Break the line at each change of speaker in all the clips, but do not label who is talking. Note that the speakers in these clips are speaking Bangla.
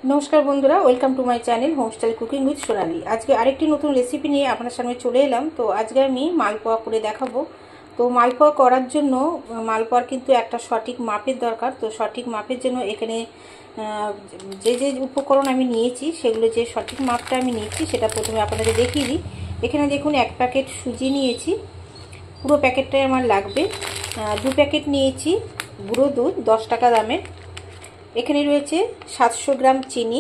नमस्कार बंधुरा welcome to my channel homestyle cooking with Sonali. आज के आरेकटी नतून रेसिपि निये आपनादेर सामने चले एलाम। तो आज के आमी मालपोया करे देखाबो। तो मालपोया करार जोन्नो मालपोयार किन्तु एकटा सठिक मापेर दरकार। तो सठिक मापेर जोन्नो एखाने जे जे उपकरण आमी नियेछि सेगुलो जे सठिक मापटा आमी नियेछि सेटा प्रथमे आपनादेर देखिये दिई। एखाने देखुन एक पैकेट सुजी नियेछि, पुरो पैकेटटाई आमार लागबे। 2 पैकेट नियेछि गुঁড়ো दूध 10 टाका दामेर। एखाने रयेछे 700 ग्राम चीनी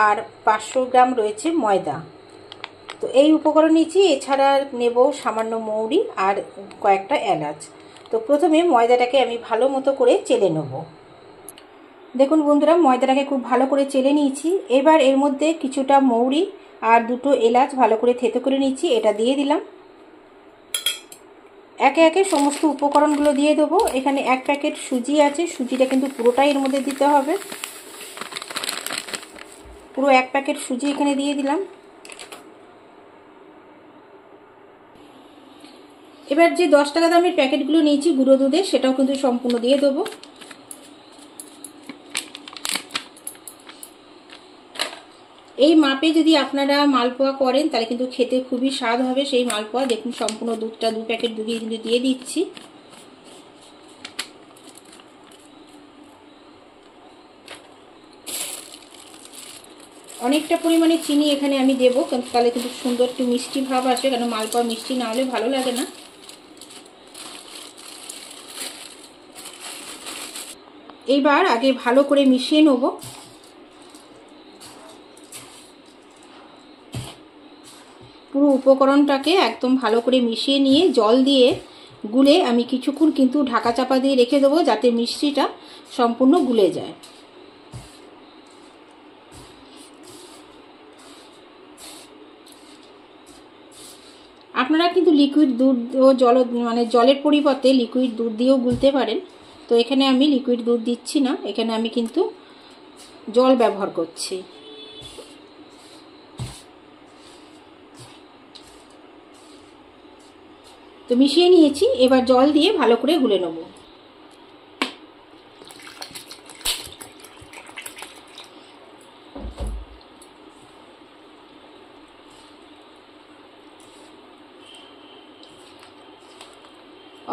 और 500 ग्राम रयेछे मयदा। तो এই উপকরণ নিয়েছি। এছাড়া নেব সামান্য মৌরি আর কয়েকটা এলাচ। তো প্রথমে ময়দাটাকে আমি ভালো মতো করে চেলে নেব। দেখুন বন্ধুরা ময়দাটাকে খুব ভালো করে চেলে নিয়েছি। এবার এর মধ্যে কিছুটা মৌরি আর দুটো এলাচ ভালো করে থেতো করে নিয়েছি, এটা দিয়ে দিলাম। একে একে সমস্ত উপকরণগুলো দিয়ে দেবো। এখানে এক প্যাকেট সুজি আছে, সুজিটা কিন্তু পুরোটাই এর মধ্যে দিতে হবে। পুরো এক প্যাকেট সুজি এখানে দিয়ে দিলাম। এবার যে 10 টাকা দামের প্যাকেটগুলো নিয়েছি গুঁড়ো দুধের সেটাও কিন্তু সম্পূর্ণ দিয়ে দেবো। এই মাপে যদি আপনারা মালপোয়া করেন তাহলে কিন্তু খেতে খুবই স্বাদ হবে সেই মালপোয়া। দেখুন সম্পূর্ণ দুধটা 2 প্যাকেট দুধ কিন্তু দিয়ে দিচ্ছি। অনেকটা পরিমাণে চিনি এখানে আমি দেব, তাহলে কিন্তু সুন্দর একটু মিষ্টি ভাব আসে, কারণ মালপোয়া মিষ্টি না হলে ভালো লাগে না। এইবার আগে ভালো করে মিশিয়ে নেব। পুরো উপকরণটাকে একদম ভালো করে মিশিয়ে নিয়ে জল দিয়ে গুলে আমি কিছুক্ষণ কিন্তু ঢাকা চাপা দিয়ে রেখে দেবো যাতে মিষ্টিটা সম্পূর্ণ গুলে যায়। আপনারা কিন্তু লিকুইড দুধ ও জলের পরিবর্তে লিকুইড দুধ দিয়েও গুলতে পারেন। তো এখানে আমি লিকুইড দুধ দিচ্ছি না, এখানে আমি কিন্তু জল ব্যবহার করছি। তো মিশিয়ে নিয়েছি, এবার জল দিয়ে ভালো করে গুলে নেব।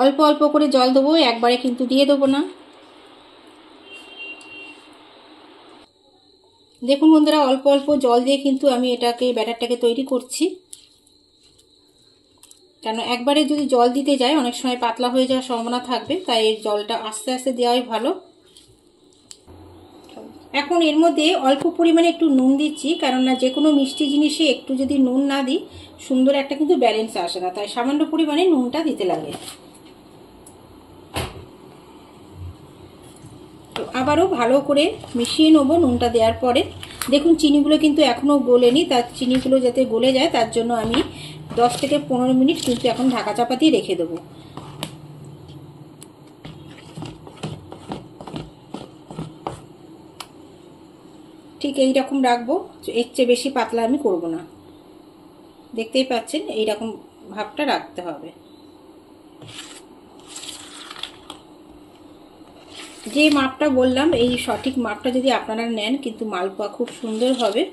অল্প অল্প করে জল দেবো, একবারে কিন্তু দিয়ে দেবো না। দেখুন বন্ধুরা অল্প অল্প জল দিয়ে কিন্তু আমি ব্যাটারটাকে তৈরি করছি। কেন একবারে যদি জল দিতে যাই অনেক সময় পাতলা হয়ে যাওয়ার সম্ভাবনা থাকবে, তাই এর জলটা আস্তে আস্তে দেওয়াই ভালো। এখন এর মধ্যে অল্প পরিমাণে একটু নুন দিচ্ছি, কারণ না যে কোনো মিষ্টি জিনিসে একটু যদি নুন না দিই সুন্দর একটা কিন্তু ব্যালেন্স আসে না, তাই সামান্য পরিমাণে নুনটা দিতে লাগে। তো আবারও ভালো করে মিশিয়ে নেবো নুনটা দেওয়ার পরে। দেখুন চিনিগুলো কিন্তু এখনো গলেনি, তার চিনিগুলো যাতে গলে যায় তার জন্য আমি 10 থেকে 15 মিনিট কিন্তু এখন ঢাকা চাপা দিয়ে রেখে দেবো। ঠিক এই রকম রাখবো, এর চেয়ে বেশি পাতলা আমি করব না। দেখতেই পাচ্ছেন এই রকম ভাবটা রাখতে হবে। যে মাপটা বললাম এই সঠিক মাপটা যদি আপনারা নেন কিন্তু মালপোয়া খুব সুন্দর হবে।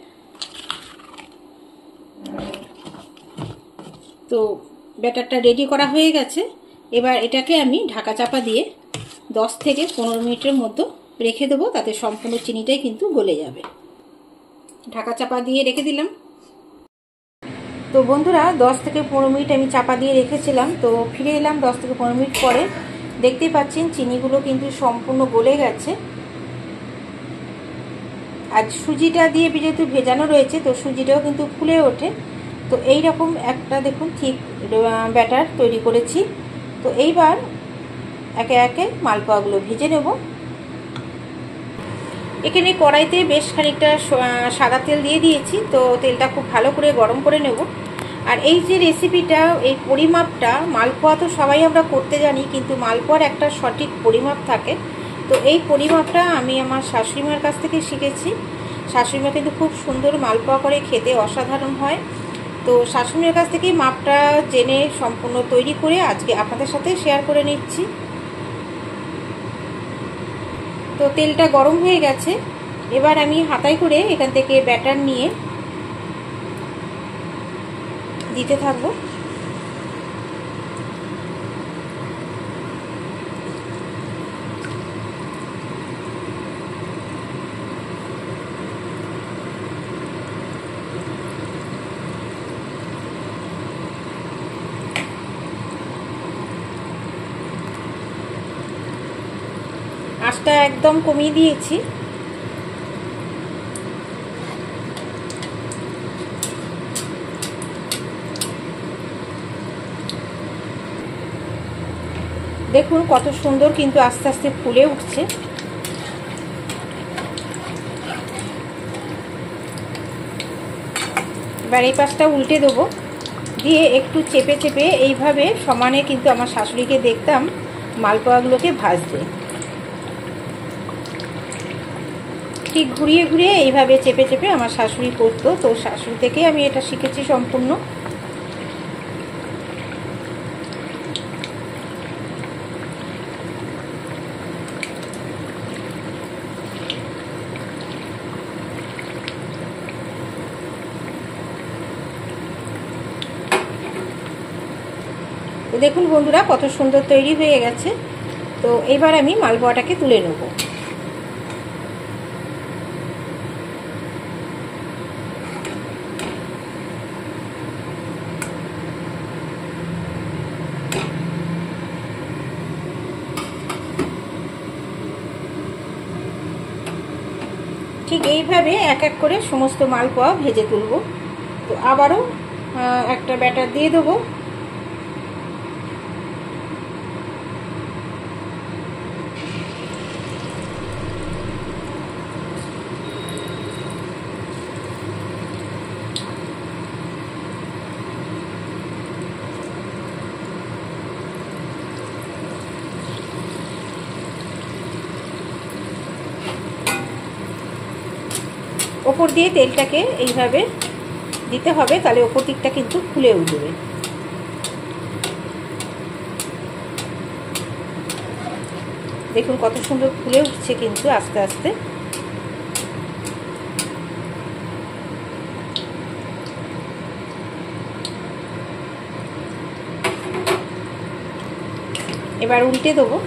তো ব্যাটারটা রেডি করা হয়ে গেছে। এবার এটাকে আমি ঢাকা চাপা দিয়ে 10 থেকে 15 মিনিটের মধ্যে রেখে দেবো, তাতে সম্পূর্ণ চিনিটাই কিন্তু গলে যাবে। ঢাকা চাপা দিয়ে রেখে দিলাম। তো বন্ধুরা 10 থেকে 15 মিনিট আমি চাপা দিয়ে রেখেছিলাম। তো ফিরে এলাম 10 থেকে 15 মিনিট পরে। দেখতেই পাচ্ছেন চিনিগুলো কিন্তু সম্পূর্ণ গলে গেছে। আর সুজিটা দিয়ে যেহেতু ভেজানো রয়েছে তো সুজিটাও কিন্তু ফুলে ওঠে। তো এই রকম একটা দেখুন ঠিক ব্যাটার তৈরি করেছি। তো এইবার একে একে মালপোয়াগুলো ভেজে নেব। এখানে কড়াইতে বেশ খানিকটা সাদা তেল দিয়ে দিয়েছি। তো তেলটা খুব ভালো করে গরম করে নেব। আর এই যে রেসিপিটা এই পরিমাপটা মালপোয়া তো সবাই আমরা করতে জানি, কিন্তু মালপোয়ার একটা সঠিক পরিমাপ থাকে। তো এই পরিমাপটা আমি আমার শাশুড়িমার কাছ থেকে শিখেছি। শাশুড়িমা কিন্তু খুব সুন্দর মালপোয়া করে, খেতে অসাধারণ হয়। তো শাশুড়িমার কাছ থেকেই মাপটা জেনে সম্পূর্ণ তৈরি করে আজকে আপনাদের সাথে শেয়ার করে নিচ্ছি। তো তেলটা গরম হয়ে গেছে। এবার আমি হাতায় করে এখান থেকে ব্যাটার নিয়ে দিতে থাকবো। আঁচটা একদম কমিয়ে দিয়েছি। দেখুন কত সুন্দর কিন্তু আস্তে আস্তে ফুলে উঠছে। এবার এই পাশটা উল্টে দেবো, দিয়ে একটু চেপে চেপে এইভাবে সমানে কিন্তু আমার শাশুড়িকে দেখতাম মালপোয়াগুলোকে ভাজতে। ঠিক ঘুরিয়ে ঘুরিয়ে এইভাবে চেপে চেপে আমার শাশুড়ি করতো, তো শাশুড়ি থেকে আমি এটা শিখেছি সম্পূর্ণ। তো দেখুন বন্ধুরা কত সুন্দর তৈরি হয়ে গেছে। তো এবার আমি মালপোয়াটাকে তুলে নেব। ঠিক এইভাবে এক এক করে সমস্ত মালপোয়া ভেজে তুলব। তো আবারও একটা ব্যাটার দিয়ে দেবো। ওপর দিয়ে তেলটাকে এইভাবে দিতে হবে, তাহলে ওপর দিকটা কিন্তু ফুলে উঠবে। দেখুন কত সুন্দর ফুলে উঠছে কিন্তু আস্তে আস্তে। এবার উল্টে দেবো।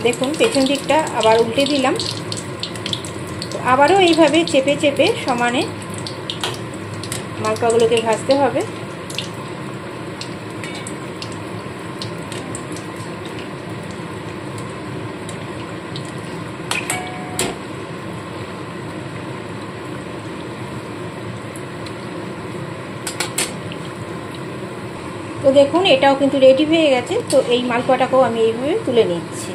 দেখুন পেছন দিকটা আবার উল্টে দিলাম। আবারও এইভাবে চেপে চেপে সমানে মালপোয়াগুলোকে ভাজতে হবে। তো দেখুন এটাও কিন্তু রেডি হয়ে গেছে। তো এই মালপোয়াটাকেও আমি এইভাবে তুলে নিচ্ছি।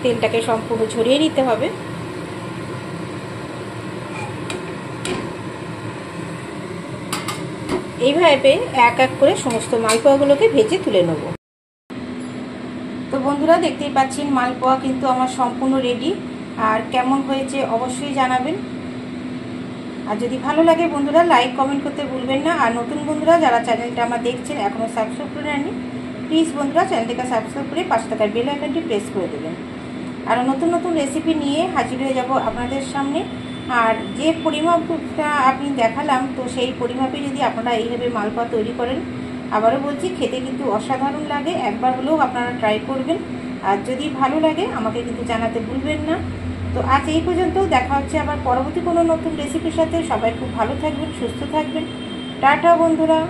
তেলটাকে সম্পূর্ণ ঝরিয়ে নিতে হবে। এইভাবে এক এক করে সমস্ত মালপোয়াগুলোকে ভেজে তুলে নেব। তো বন্ধুরা দেখতেই পাচ্ছেন মালপোয়া কিন্তু আমার সম্পূর্ণ রেডি। আর কেমন হয়েছে অবশ্যই জানাবেন। আর যদি ভালো লাগে বন্ধুরা লাইক কমেন্ট করতে ভুলবেন না। আর নতুন বন্ধুরা যারা চ্যানেলটা আমার দেখছেন এখনও সাবস্ক্রাইব করে নেননি, প্লিজ বন্ধুরা চ্যানেলটাকে সাবস্ক্রাইব করে পাশে থাকা বেল আইকনটি প্রেস করে দেবেন। আর নতুন নতুন রেসিপি নিয়ে হাজির হয়ে যাব আপনাদের সামনে। আর যে পরিমাপটা আপনি দেখালাম, তো সেই পরিমাপে যদি আপনারা এইভাবে মালপোয়া তৈরি করেন, আবারও বলছি খেতে কিন্তু অসাধারণ লাগে। একবার হলেও আপনারা ট্রাই করবেন। আর যদি ভালো লাগে আমাকে কিন্তু জানাতে ভুলবেন না। তো আজ এই পর্যন্ত, দেখা হচ্ছে আবার পরবর্তী কোনো নতুন রেসিপির সাথে। সবাই খুব ভালো থাকবেন, সুস্থ থাকবেন। টাটা বন্ধুরা।